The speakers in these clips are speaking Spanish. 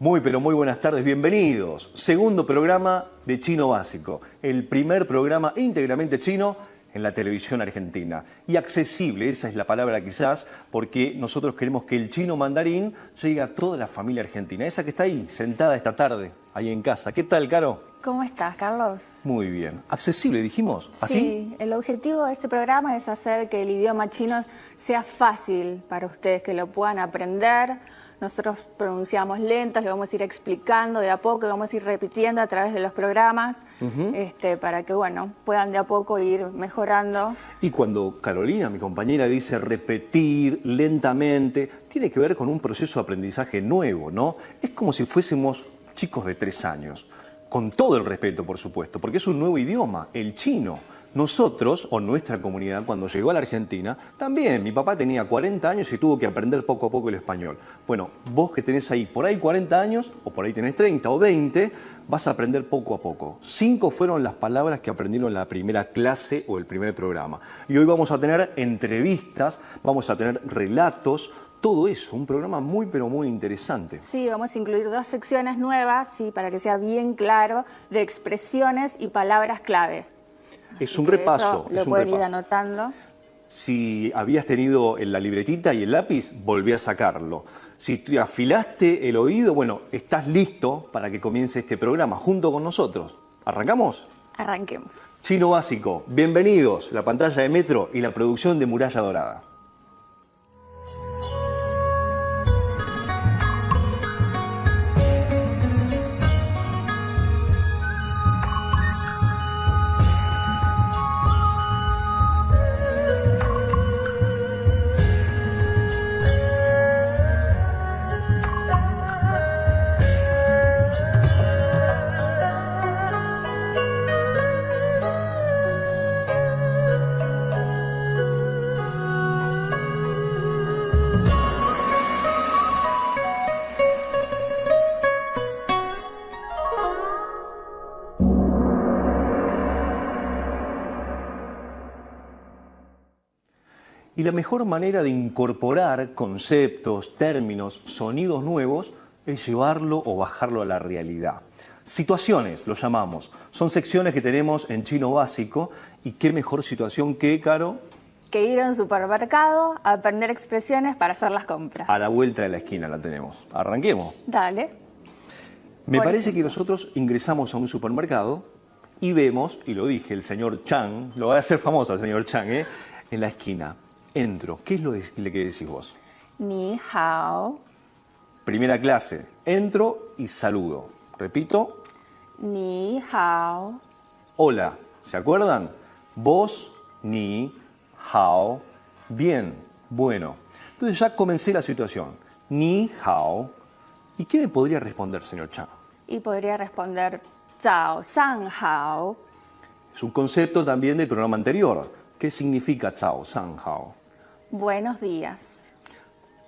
Muy, pero muy buenas tardes, bienvenidos. Segundo programa de Chino Básico, el primer programa íntegramente chino en la televisión argentina. Y accesible, esa es la palabra quizás, porque nosotros queremos que el chino mandarín llegue a toda la familia argentina. Esa que está ahí, sentada esta tarde, ahí en casa. ¿Qué tal, Caro? ¿Cómo estás, Carlos? Muy bien. Accesible, dijimos, ¿así? Sí, el objetivo de este programa es hacer que el idioma chino sea fácil para ustedes, que lo puedan aprender. Nosotros pronunciamos lentos, lo vamos a ir explicando de a poco, lo vamos a ir repitiendo a través de los programas, para que, bueno, puedan de a poco ir mejorando. Y cuando Carolina, mi compañera, dice repetir lentamente, tiene que ver con un proceso de aprendizaje nuevo, ¿no? Es como si fuésemos chicos de 3 años, con todo el respeto, por supuesto, porque es un nuevo idioma, el chino. Nosotros, o nuestra comunidad, cuando llegó a la Argentina, también, mi papá tenía 40 años y tuvo que aprender poco a poco el español. Bueno, vos que tenés ahí por ahí 40 años, o por ahí tenés 30 o 20, vas a aprender poco a poco. 5 fueron las palabras que aprendieron en la primera clase o el primer programa. Y hoy vamos a tener entrevistas, vamos a tener relatos, todo eso, un programa muy pero muy interesante. Sí, vamos a incluir 2 secciones nuevas, sí, para que sea bien claro, de expresiones y palabras clave. Es un repaso. Lo pueden ir anotando. Si habías tenido la libretita y el lápiz, volví a sacarlo. Si te afilaste el oído, bueno, estás listo para que comience este programa junto con nosotros. ¿Arrancamos? Arranquemos. Chino Básico, bienvenidos. La pantalla de Metro y la producción de Muralla Dorada. Y la mejor manera de incorporar conceptos, términos, sonidos nuevos es llevarlo o bajarlo a la realidad. Situaciones, lo llamamos. Son secciones que tenemos en Chino Básico y qué mejor situación que, Caro, que ir a un supermercado a aprender expresiones para hacer las compras. A la vuelta de la esquina la tenemos. Arranquemos. Dale. Me parece que nosotros ingresamos a un supermercado y vemos, y lo dije, el señor Chang, lo va a hacer famoso el señor Chang, en la esquina. Entro. ¿Qué es lo que decís vos? Ni hao. Primera clase. Entro y saludo. Repito. Ni hao. Hola. ¿Se acuerdan? Vos, ni, hao. Bien, bueno. Entonces ya comencé la situación. Ni hao. ¿Y qué me podría responder, señor Chang? Y podría responder zao san hao. Es un concepto también del programa anterior. ¿Qué significa zao san hao? Buenos días.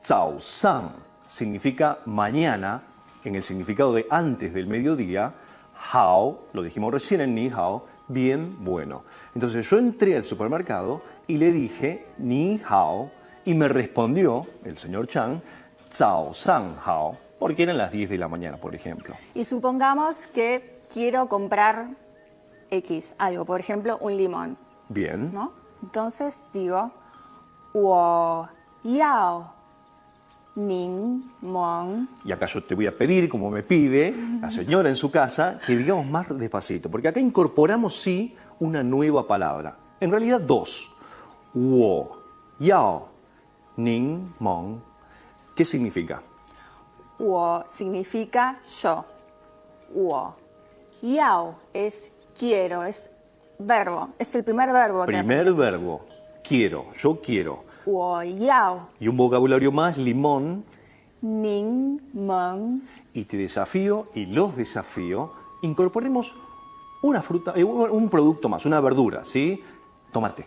Zao san significa mañana, en el significado de antes del mediodía. Hao, lo dijimos recién en ni hao, bien, bueno. Entonces yo entré al supermercado y le dije ni hao y me respondió el señor Chang zao san hao, porque eran las 10 de la mañana, por ejemplo. Y supongamos que quiero comprar X, algo, por ejemplo, un limón. Bien. ¿No? Entonces digo, 我要柠檬. Y acá yo te voy a pedir, como me pide la señora en su casa, que digamos más despacito, porque acá incorporamos sí una nueva palabra. En realidad 2. 我要柠檬. ¿Qué significa? 我 significa yo. 我要 es quiero, es verbo, es el primer verbo. Primer verbo. Quiero, yo quiero. 我要 Y un vocabulario más, limón. 柠檬. Y te desafío y los desafío. Incorporemos una fruta, un producto más, una verdura, ¿sí? Tomate.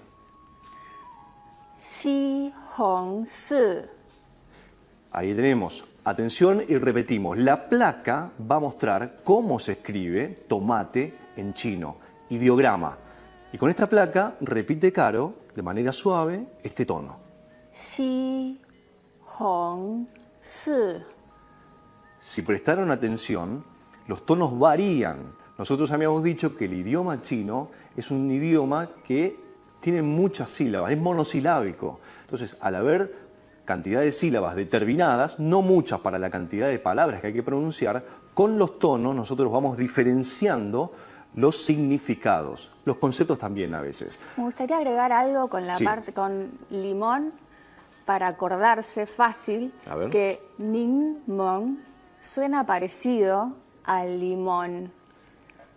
西红柿. Ahí tenemos. Atención y repetimos. La placa va a mostrar cómo se escribe tomate en chino. Ideograma. Y con esta placa repite Caro, de manera suave, este tono. 西红柿. Si prestaron atención, los tonos varían. Nosotros habíamos dicho que el idioma chino es un idioma que tiene muchas sílabas, es monosilábico. Entonces, al haber cantidad de sílabas determinadas, no muchas para la cantidad de palabras que hay que pronunciar, con los tonos nosotros vamos diferenciando los significados, los conceptos también a veces. Me gustaría agregar algo con la Sí. parte con limón para acordarse fácil A ver. que ning mong suena parecido al limón.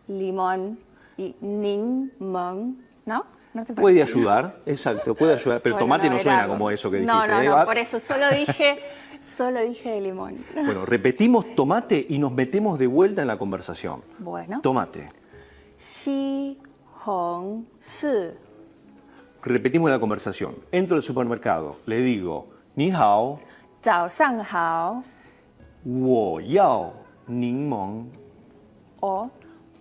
Limón y ning mong, ¿no? ¿No te Puede parece? ayudar, exacto, puede ayudar, pero Bueno, tomate no era suena algo. como eso que dijiste. No, ¿eh? por eso solo dije de limón. Bueno, repetimos tomate y nos metemos de vuelta en la conversación. Bueno. Tomate. Xi hong si. Repetimos la conversación. Entro al supermercado, le digo, ni hao, 早上好 wo yao ning mong. o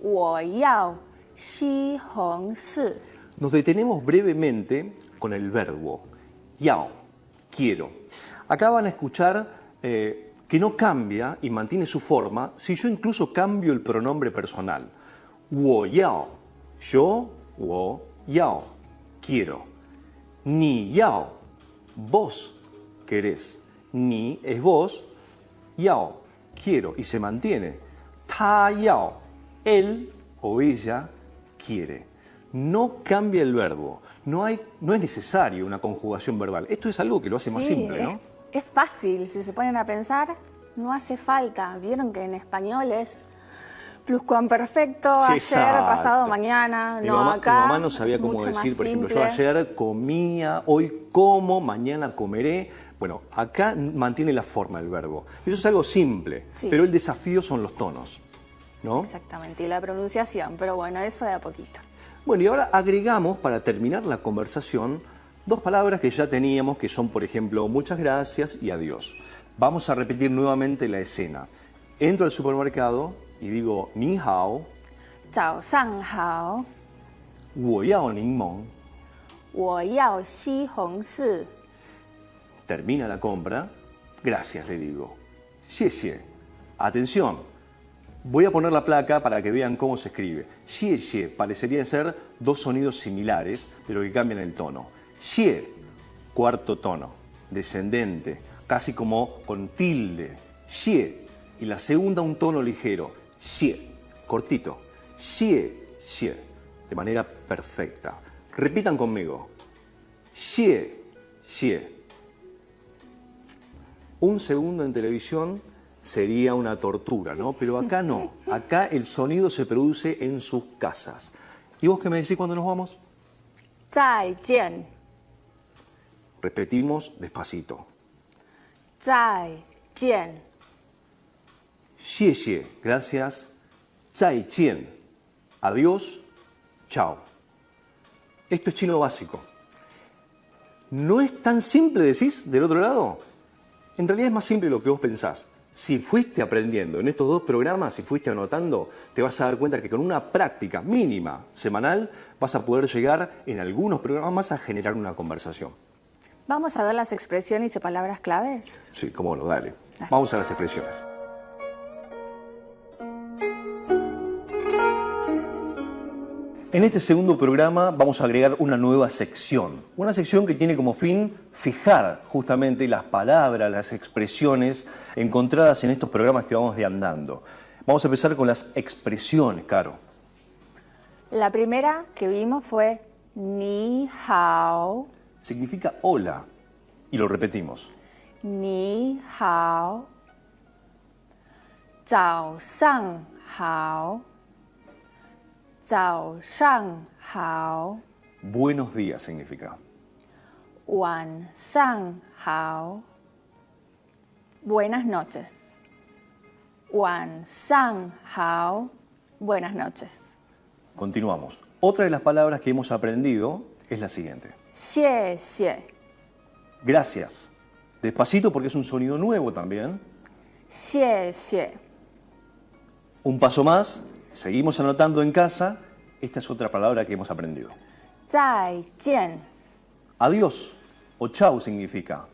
我要西红柿。 Nos detenemos brevemente con el verbo yao, quiero. Acá van a escuchar que no cambia y mantiene su forma si yo incluso cambio el pronombre personal. Wo yao, yo, wo yao, quiero. Ni yao, vos querés. Ni es vos, yao, quiero, y se mantiene. Ta yao, él o ella quiere. No cambia el verbo, no es necesario una conjugación verbal. Esto es algo que lo hace más Sí, simple, ¿no? Es fácil, si se ponen a pensar, no hace falta. Vieron que en español es pluscuamperfecto, Sí, ayer, exacto. pasado, mañana. Mi No, mamá, acá. mi mamá no sabía cómo mucho más decir, por ejemplo, yo simple. ayer comía, hoy como, mañana comeré. Bueno, acá mantiene la forma del verbo. Eso es algo simple, Sí. pero el desafío son los tonos, ¿no? Exactamente, y la pronunciación, pero bueno, eso de a poquito. Bueno, y ahora agregamos, para terminar la conversación, dos palabras que ya teníamos, que son, por ejemplo, muchas gracias y adiós. Vamos a repetir nuevamente la escena. Entro al supermercado y digo, ni hao, 早上好，我要柠檬. 我要西红柿。 Termina la compra, gracias, le digo. Xie xie. Atención, voy a poner la placa para que vean cómo se escribe. Xie xie parecerían ser dos sonidos similares, pero que cambian el tono. Xie, cuarto tono, descendente, casi como con tilde. Xie, y la segunda un tono ligero. Xie, cortito. Xie, xie, de manera perfecta. Repitan conmigo. Xie, xie. Un segundo en televisión sería una tortura, ¿no? Pero acá no. Acá el sonido se produce en sus casas. ¿Y vos qué me decís cuando nos vamos? 再见， Repetimos despacito. 再见， Xie xie, gracias. Zai jian, adiós, chao. Esto es chino básico. ¿No es tan simple, decís, del otro lado? En realidad es más simple de lo que vos pensás. Si fuiste aprendiendo en estos dos programas, si fuiste anotando, te vas a dar cuenta que con una práctica mínima semanal vas a poder llegar en algunos programas más a generar una conversación. Vamos a ver las expresiones y palabras claves. Sí, cómo no, dale. Vamos a las expresiones. En este segundo programa vamos a agregar una nueva sección que tiene como fin fijar justamente las palabras, las expresiones encontradas en estos programas que vamos andando. Vamos a empezar con las expresiones, Caro. La primera que vimos fue ni hao, Significa hola, y lo repetimos. ni hao, 早上好，早上好， Buenos días significa. 晚上好，buenas noches，晚上好，buenas noches。 Continuamos. Otra de las palabras que hemos aprendido es la siguiente. 谢谢， Gracias. Despacito porque es un sonido nuevo también. 谢谢， Un paso más, seguimos anotando en casa. Esta es otra palabra que hemos aprendido. 再见， Adiós o chau significa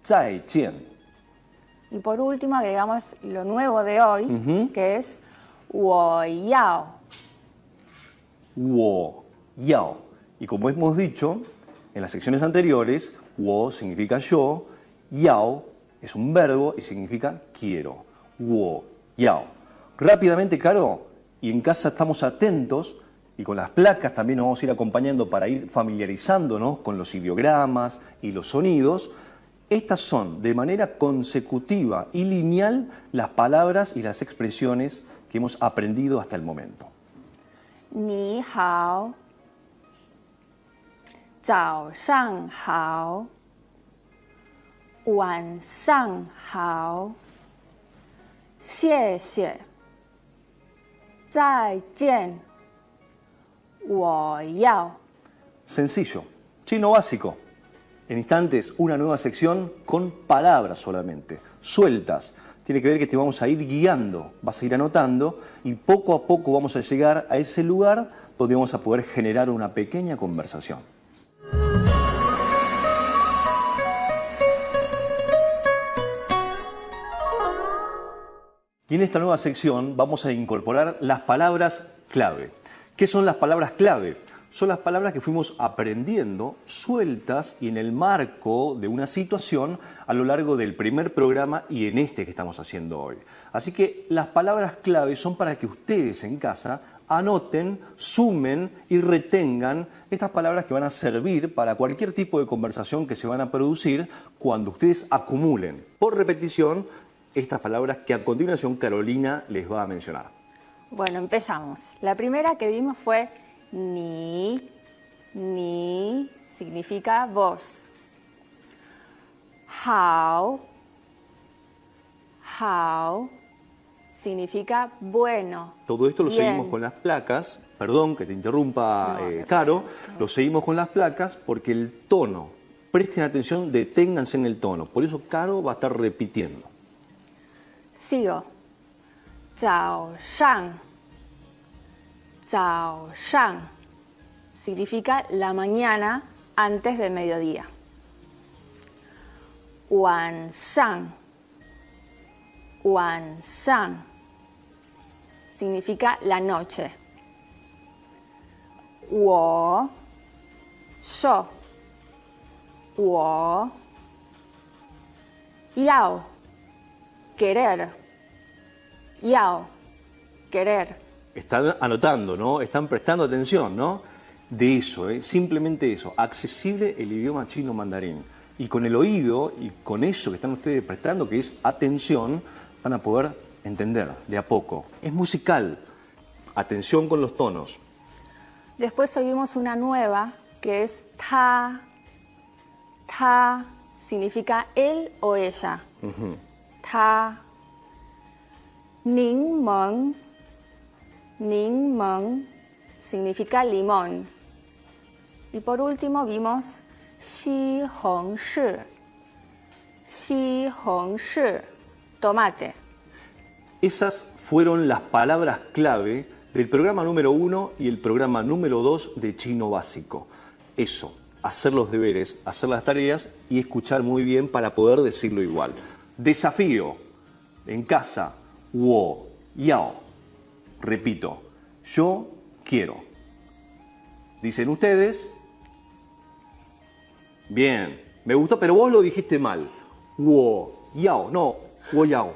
再见. Y por último agregamos lo nuevo de hoy, que es 我要. 我要. Y como hemos dicho en las secciones anteriores, 我 significa yo, 要 es un verbo y significa quiero. 我要. Rápidamente, Caro, y en casa estamos atentos, y con las placas también nos vamos a ir acompañando para ir familiarizándonos con los ideogramas y los sonidos. Estas son de manera consecutiva y lineal las palabras y las expresiones que hemos aprendido hasta el momento. 你好，早上好，晚上好，谢谢，再见，我要。 Sencillo, chino básico. En instantes, una nueva sección con palabras solamente, sueltas. Tiene que ver que te vamos a ir guiando, vas a ir anotando y poco a poco vamos a llegar a ese lugar donde vamos a poder generar una pequeña conversación. Y en esta nueva sección vamos a incorporar las palabras clave. ¿Qué son las palabras clave? Son las palabras que fuimos aprendiendo sueltas y en el marco de una situación a lo largo del primer programa y en este que estamos haciendo hoy. Así que las palabras clave son para que ustedes en casa anoten, sumen y retengan estas palabras que van a servir para cualquier tipo de conversación que se van a producir cuando ustedes acumulen por repetición estas palabras que a continuación Carolina les va a mencionar. Bueno, empezamos. La primera que vimos fue ni. Ni significa vos. Hao. Hao significa bueno. Todo esto lo bien. seguimos con las placas. Perdón que te interrumpa, Caro. Lo seguimos con las placas porque el tono, presten atención, deténganse en el tono. Por eso Caro va a estar repitiendo. Sigo. 早上 早上 significa la mañana antes del mediodía. 晚上 晚上 significa la noche. 我 yo 我要 querer 要 querer. Están anotando, ¿no? Están prestando atención, ¿no? De eso, simplemente eso. Accesible el idioma chino mandarín. Y con el oído y con eso que están ustedes prestando, que es atención, van a poder entender de a poco. Es musical. Atención con los tonos. Después seguimos una nueva que es ta. Ta significa él o ella. Ta. Ning meng. Ning meng significa limón. Y por último vimos xi hong shi. Xi hong shi, tomate. Esas fueron las palabras clave del programa número 1 y el programa número 2 de Chino Básico. Eso, hacer los deberes, hacer las tareas y escuchar muy bien para poder decirlo igual. Desafío, en casa, 我要. Repito, yo quiero. Dicen ustedes. Bien, me gustó, pero vos lo dijiste mal. 我要, no, 我要.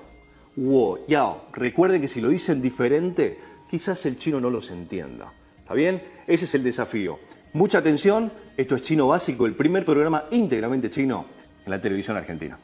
我要. Recuerden que si lo dicen diferente, quizás el chino no los entienda. ¿Está bien? Ese es el desafío. Mucha atención, esto es Chino Básico, el primer programa íntegramente chino en la televisión argentina.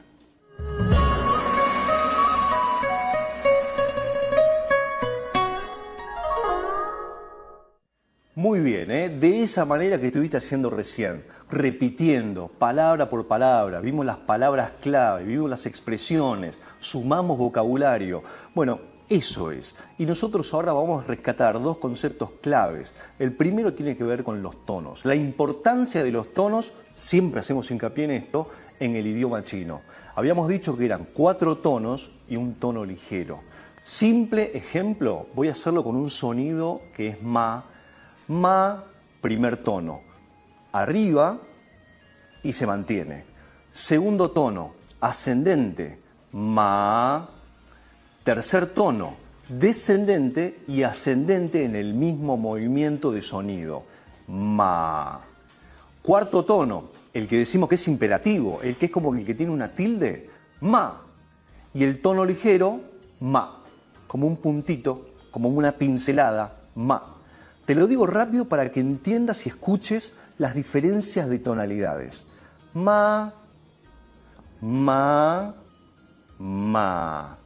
Muy bien, de esa manera que estuviste haciendo recién, repitiendo palabra por palabra, vimos las palabras clave, vimos las expresiones, sumamos vocabulario. Bueno, eso es. Y nosotros ahora vamos a rescatar dos conceptos claves. El primero tiene que ver con los tonos. La importancia de los tonos, siempre hacemos hincapié en esto, en el idioma chino. Habíamos dicho que eran 4 tonos y un tono ligero. Simple ejemplo, voy a hacerlo con un sonido que es ma. Ma, primer tono, arriba y se mantiene. Segundo tono, ascendente, ma. Tercer tono, descendente y ascendente en el mismo movimiento de sonido, ma. Cuarto tono, el que decimos que es imperativo, el que es como el que tiene una tilde, ma. Y el tono ligero, ma, como un puntito, como una pincelada, ma. Te lo digo rápido para que entiendas y escuches las diferencias de tonalidades. Ma, ma, ma,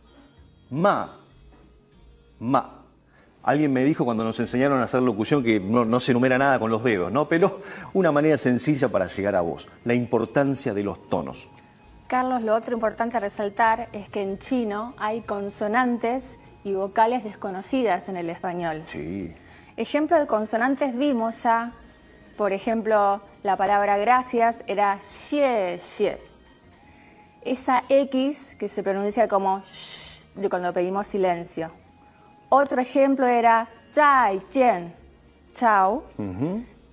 ma, ma. Alguien me dijo cuando nos enseñaron a hacer locución que no se enumera nada con los dedos, ¿no? Pero una manera sencilla para llegar a vos, la importancia de los tonos. Carlos, lo otro importante a resaltar es que en chino hay consonantes y vocales desconocidas en el español. Sí. Ejemplo de consonantes vimos ya, por ejemplo, la palabra gracias era xie, xie. Esa X que se pronuncia como sh, de cuando pedimos silencio. Otro ejemplo era zai jian, chao.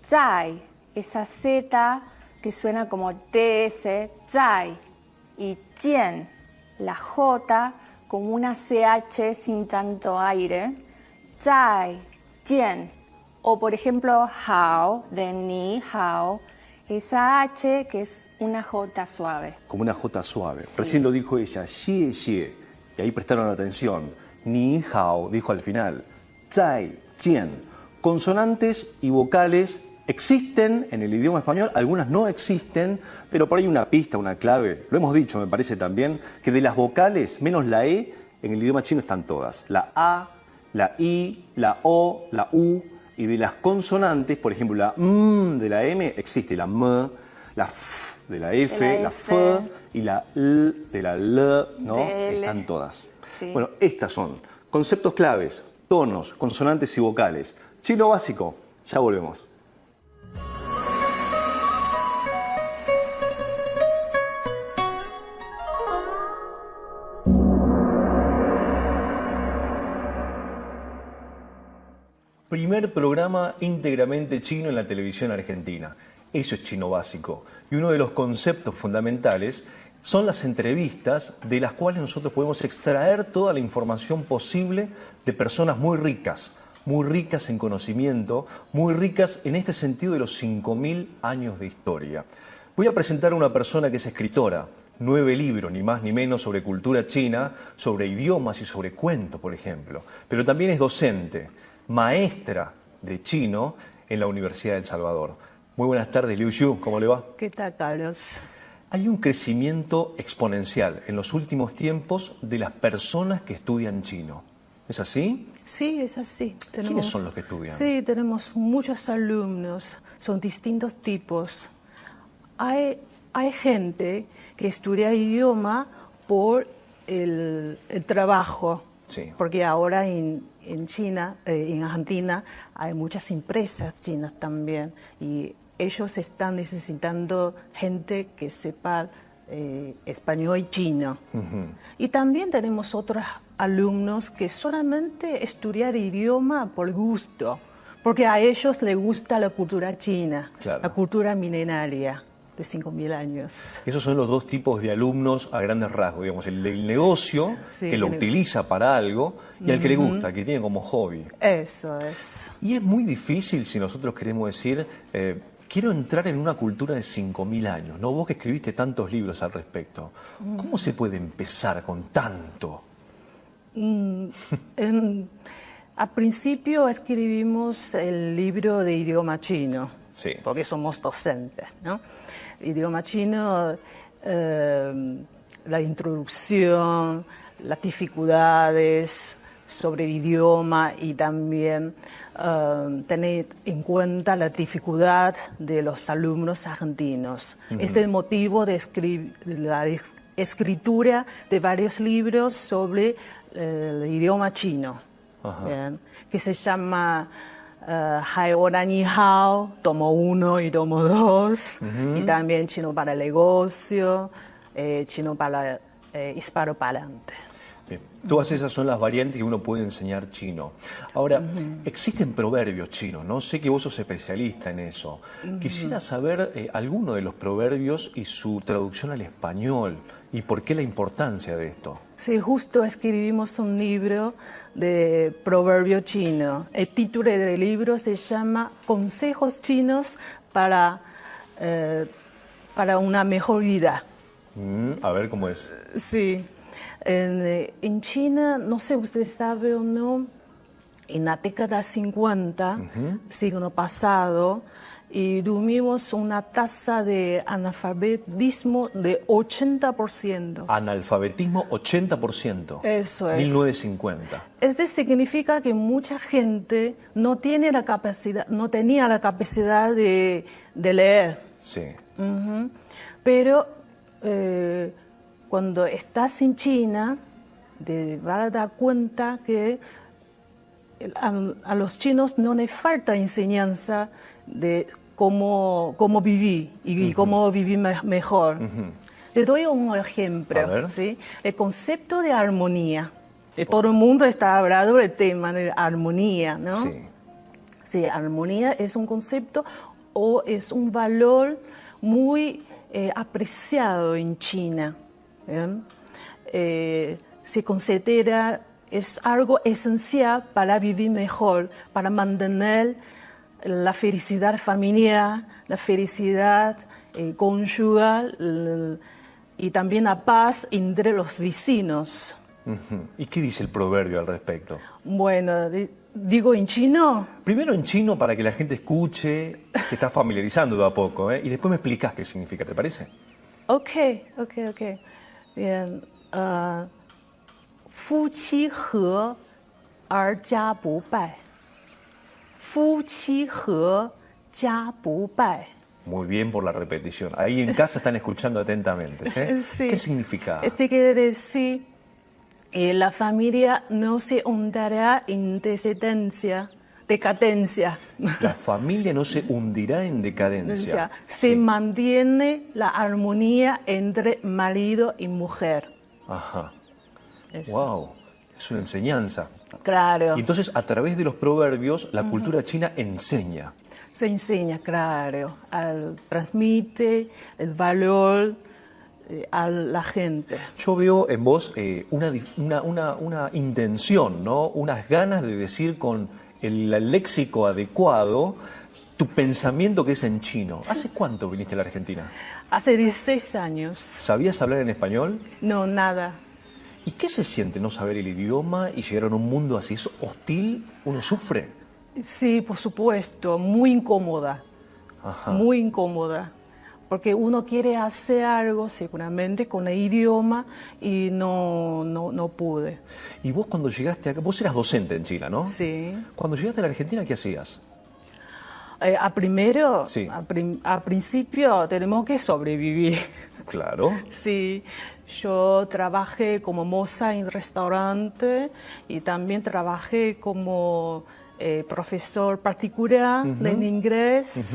Zai, esa Z que suena como TS, zai. Y jian, la J como una CH sin tanto aire, zai, jian. O por ejemplo, hao, de ni hao, esa H que es una J suave. Como una J suave. Sí. Recién lo dijo ella, xie, xie. Y ahí prestaron atención. Ni hao, dijo al final. Zai, jian. Consonantes y vocales existen en el idioma español, algunas no existen, pero por ahí una pista, una clave. Lo hemos dicho, me parece también, que de las vocales, menos la E, en el idioma chino están todas. La A, la I, la O, la U. Y de las consonantes, por ejemplo, la M de la M existe, la M, la F de la F, la F y la L de la L, ¿no? Están todas. Sí. Bueno, estas son conceptos claves, tonos, consonantes y vocales. Chino básico, ya volvemos. Primer programa íntegramente chino en la televisión argentina. Eso es Chino Básico. Y uno de los conceptos fundamentales son las entrevistas de las cuales nosotros podemos extraer toda la información posible de personas muy ricas en conocimiento, muy ricas en este sentido de los 5.000 años de historia. Voy a presentar a una persona que es escritora, 9 libros, ni más ni menos, sobre cultura china, sobre idiomas y sobre cuentos, por ejemplo. Pero también es docente, maestra de chino en la Universidad de El Salvador. Muy buenas tardes, Liu Yu, ¿cómo le va? ¿Qué tal, Carlos? Hay un crecimiento exponencial en los últimos tiempos de las personas que estudian chino. ¿Es así? Sí, es así. ¿Quiénes son los que estudian? Sí, tenemos muchos alumnos, son distintos tipos. Hay gente que estudia idioma por el trabajo, sí. Porque ahora en China, en Argentina, hay muchas empresas chinas también y ellos están necesitando gente que sepa español y chino. Y también tenemos otros alumnos que solamente estudian idioma por gusto, porque a ellos les gusta la cultura china, claro. La cultura milenaria de 5.000 años. Esos son los dos tipos de alumnos a grandes rasgos, digamos, el del negocio, sí, que lo utiliza para algo, y al que le gusta, que tiene como hobby. Eso es. Y es muy difícil, si nosotros queremos decir, quiero entrar en una cultura de 5.000 años, ¿no? Vos que escribiste tantos libros al respecto, ¿cómo se puede empezar con tanto? Al principio escribimos el libro de idioma chino, sí. Porque somos docentes, ¿no? Idioma chino, la introducción, las dificultades sobre el idioma y también tener en cuenta la dificultad de los alumnos argentinos. Este es el motivo de la escritura de varios libros sobre el idioma chino, que se llama Hai Ora Ni Hao, tomo 1 y tomo 2, y también chino para el negocio, chino para hispanoparlante. Bien. Todas esas son las variantes que uno puede enseñar chino. Ahora, existen proverbios chinos, ¿no? Sé que vos sos especialista en eso. Quisiera saber alguno de los proverbios y su traducción al español y por qué la importancia de esto. Sí, justo escribimos un libro de proverbio chino. El título del libro se llama Consejos chinos para una mejor vida. A ver cómo es. Sí. En China, no sé, usted sabe o no, en la década 50, siglo pasado, y tuvimos una tasa de analfabetismo de 80%. Analfabetismo 80%. Eso es. 1950. Esto significa que mucha gente no tenía la capacidad de leer. Sí. Pero cuando estás en China, te vas a dar cuenta que a los chinos no les falta enseñanza de cómo vivir y cómo vivir mejor. Le doy un ejemplo. ¿Sí? El concepto de armonía. Todo el mundo está hablando del tema de armonía, ¿no? Sí. Sí, armonía es un concepto o es un valor muy apreciado en China. Se considera es algo esencial para vivir mejor, para mantener la felicidad familiar, la felicidad conyugal y también la paz entre los vecinos. ¿Y qué dice el proverbio al respecto? Bueno, digo en chino. Primero en chino para que la gente escuche, se está familiarizando de a poco, y después me explicás qué significa, ¿te parece? Ok. Bien. 夫妻和而家不败。夫妻和家不败。 Muy bien por la repetición. Ahí en casa están escuchando atentamente. Sí. ¿Qué significa? Este quiere decir la familia no se hundirá en decadencia. La familia no se hundirá en decadencia. Se mantiene la armonía entre marido y mujer. Ajá. Eso. Wow, es una enseñanza. Claro. Y entonces a través de los proverbios la cultura china enseña. Se enseña, claro, transmite el valor a la gente. Yo veo en vos una intención, ¿no? Unas ganas de decir con el léxico adecuado tu pensamiento que es en chino. ¿Hace cuánto viniste a la Argentina? Hace 16 años. ¿Sabías hablar en español? No, nada. ¿Y qué se siente no saber el idioma y llegar a un mundo así? ¿Es hostil? ¿Uno sufre? Sí, por supuesto, muy incómoda. Ajá. Muy incómoda. Porque uno quiere hacer algo seguramente con el idioma y no pude. Y vos cuando llegaste acá, vos eras docente en Chile, ¿no? Sí. Cuando llegaste a la Argentina, ¿qué hacías? Sí. A principio tenemos que sobrevivir. Claro. Sí, yo trabajé como moza en restaurante y también trabajé como profesor particular en inglés.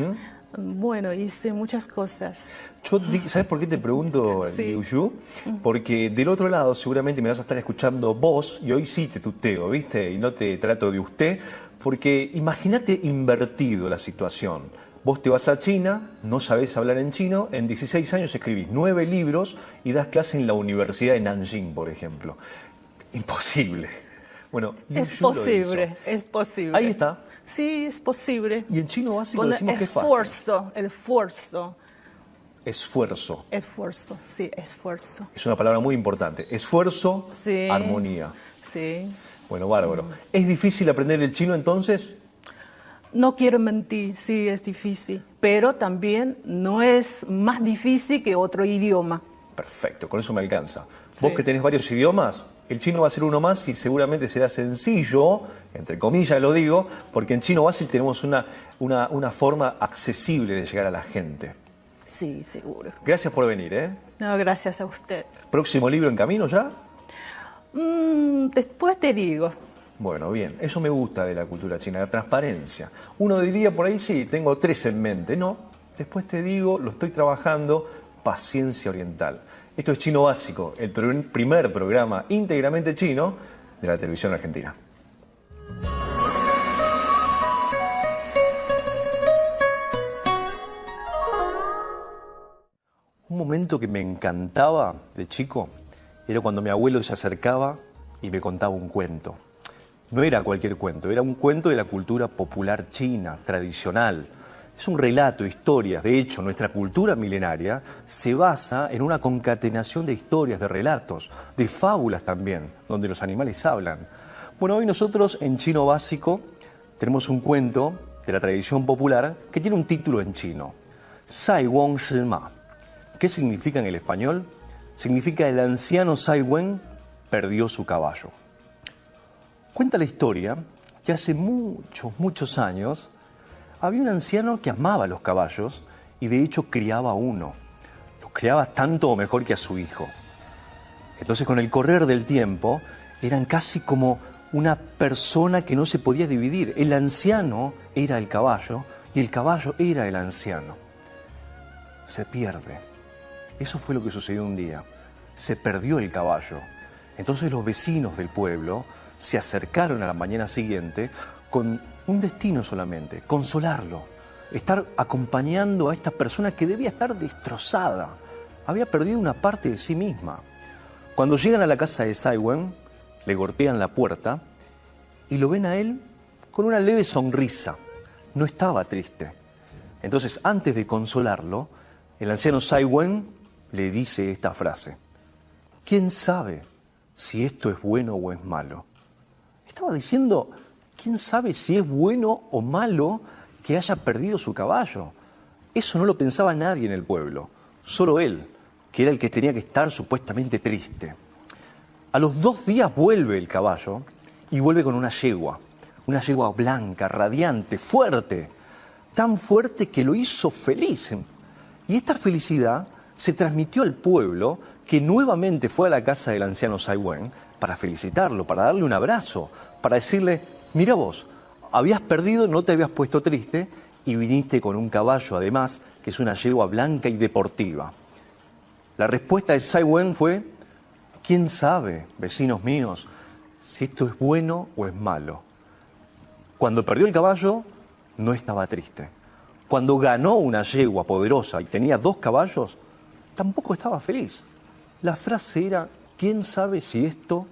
Bueno, hice muchas cosas. ¿Sabes por qué te pregunto, Sí. Liu Yu? Porque del otro lado seguramente me vas a estar escuchando vos, y hoy sí te tuteo, ¿viste? Y no te trato de usted, porque imagínate invertido la situación. Vos te vas a China, no sabés hablar en chino, en 16 años escribís 9 libros y das clase en la Universidad de Nanjing, por ejemplo. Imposible. Bueno, Liu Es Yu lo posible, hizo. es posible. Ahí está. Sí, es posible. Y en chino básico Con decimos que es fácil. Esfuerzo. Sí, esfuerzo. Es una palabra muy importante. Esfuerzo, Sí. armonía. Sí. Bueno, bárbaro. ¿Es difícil aprender el chino entonces? No quiero mentir, sí, es difícil. Pero también no es más difícil que otro idioma. Perfecto, con eso me alcanza. Sí. Vos que tenés varios idiomas, el chino va a ser uno más y seguramente será sencillo, entre comillas lo digo, porque en chino básico tenemos una forma accesible de llegar a la gente. Sí, seguro. Gracias por venir, ¿eh? No, gracias a usted. ¿Próximo libro en camino ya? Después te digo. Bueno, bien, eso me gusta de la cultura china, la transparencia. Uno diría por ahí, sí, tengo 3 en mente. No, después te digo, lo estoy trabajando, paciencia oriental. Esto es Chino Básico, el primer programa íntegramente chino de la televisión argentina. Un momento que me encantaba de chico era cuando mi abuelo se acercaba y me contaba un cuento. No era cualquier cuento, era un cuento de la cultura popular china, tradicional. Es un relato, historias. De hecho, nuestra cultura milenaria se basa en una concatenación de historias, de relatos, de fábulas también, donde los animales hablan. Bueno, hoy nosotros en Chino Básico tenemos un cuento de la tradición popular que tiene un título en chino, Sai Wong Shi Ma. ¿Qué significa en el español? Significa el anciano Sai Wen perdió su caballo. Cuenta la historia que hace muchos años había un anciano que amaba los caballos y de hecho criaba uno. Los criaba tanto o mejor que a su hijo. Entonces, con el correr del tiempo, eran casi como una persona que no se podía dividir. El anciano era el caballo y el caballo era el anciano. Se pierde. Eso fue lo que sucedió un día. Se perdió el caballo. Entonces los vecinos del pueblo se acercaron a la mañana siguiente con un destino solamente, consolarlo, estar acompañando a esta persona que debía estar destrozada, había perdido una parte de sí misma. Cuando llegan a la casa de Sai Wen, le golpean la puerta y lo ven a él con una leve sonrisa, no estaba triste. Entonces, antes de consolarlo, el anciano Sai Wen le dice esta frase: ¿quién sabe si esto es bueno o es malo? Estaba diciendo, ¿quién sabe si es bueno o malo que haya perdido su caballo? Eso no lo pensaba nadie en el pueblo, solo él, que era el que tenía que estar supuestamente triste. A los 2 días vuelve el caballo y vuelve con una yegua blanca, radiante, fuerte, tan fuerte que lo hizo feliz. Y esta felicidad se transmitió al pueblo, que nuevamente fue a la casa del anciano Sai Wen para felicitarlo, para darle un abrazo, para decirle: mira vos, habías perdido, no te habías puesto triste y viniste con un caballo además, que es una yegua blanca y deportiva. La respuesta de Sai Wen fue: ¿quién sabe, vecinos míos, si esto es bueno o es malo? Cuando perdió el caballo, no estaba triste. Cuando ganó una yegua poderosa y tenía 2 caballos, tampoco estaba feliz. La frase era: ¿quién sabe si esto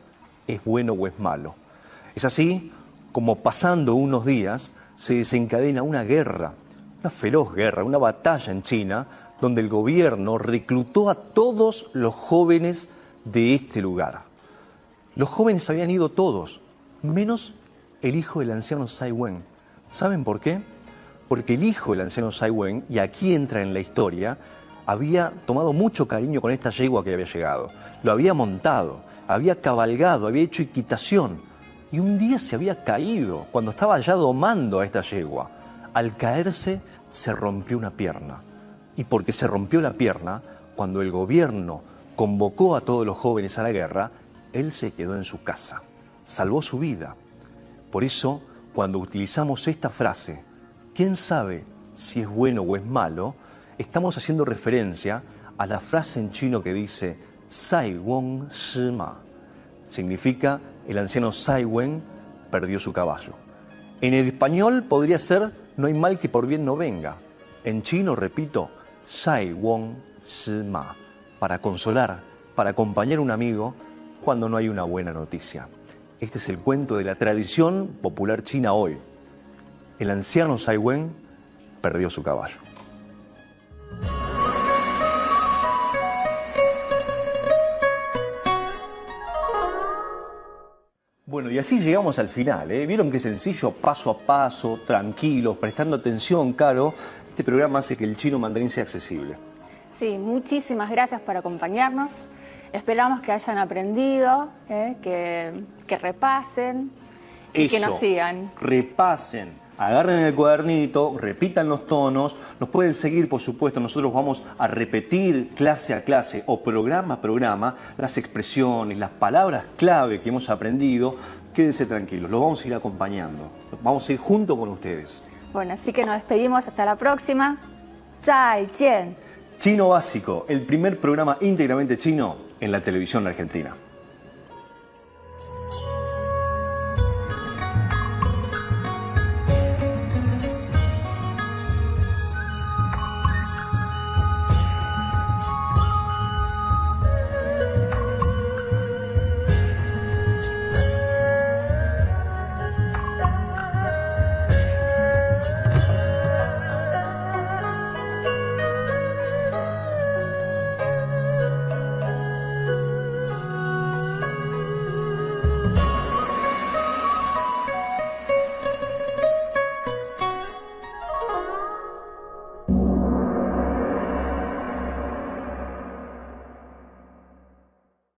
es bueno o es malo? Es así como, pasando unos días, se desencadena una guerra, una feroz guerra, una batalla en China, donde el gobierno reclutó a todos los jóvenes de este lugar. Los jóvenes habían ido todos, menos el hijo del anciano Sai Wen. ¿Saben por qué? Porque el hijo del anciano Sai Wen, y aquí entra en la historia, había tomado mucho cariño con esta yegua que había llegado. Lo había montado, había cabalgado, había hecho equitación. Y un día se había caído cuando estaba ya domando a esta yegua. Al caerse, se rompió una pierna. Y porque se rompió la pierna, cuando el gobierno convocó a todos los jóvenes a la guerra, él se quedó en su casa. Salvó su vida. Por eso, cuando utilizamos esta frase, ¿quién sabe si es bueno o es malo?, estamos haciendo referencia a la frase en chino que dice Sai Wong Shi Ma. Significa: el anciano Sai Wen perdió su caballo. En el español podría ser: no hay mal que por bien no venga. En chino, repito, Sai Wong Shi Ma, para consolar, para acompañar a un amigo cuando no hay una buena noticia. Este es el cuento de la tradición popular china hoy. El anciano Sai Wen perdió su caballo. Bueno, y así llegamos al final, ¿eh? Vieron qué sencillo, paso a paso, tranquilo, prestando atención, Caro. Este programa hace que el chino mandarín sea accesible. Sí, muchísimas gracias por acompañarnos. Esperamos que hayan aprendido, que repasen y que nos sigan. Repasen. Agarren el cuadernito, repitan los tonos, nos pueden seguir, por supuesto. Nosotros vamos a repetir clase a clase o programa a programa las expresiones, las palabras clave que hemos aprendido. Quédense tranquilos, los vamos a ir acompañando, vamos a ir junto con ustedes. Bueno, así que nos despedimos hasta la próxima. 再见. Chino Básico, el primer programa íntegramente chino en la televisión argentina.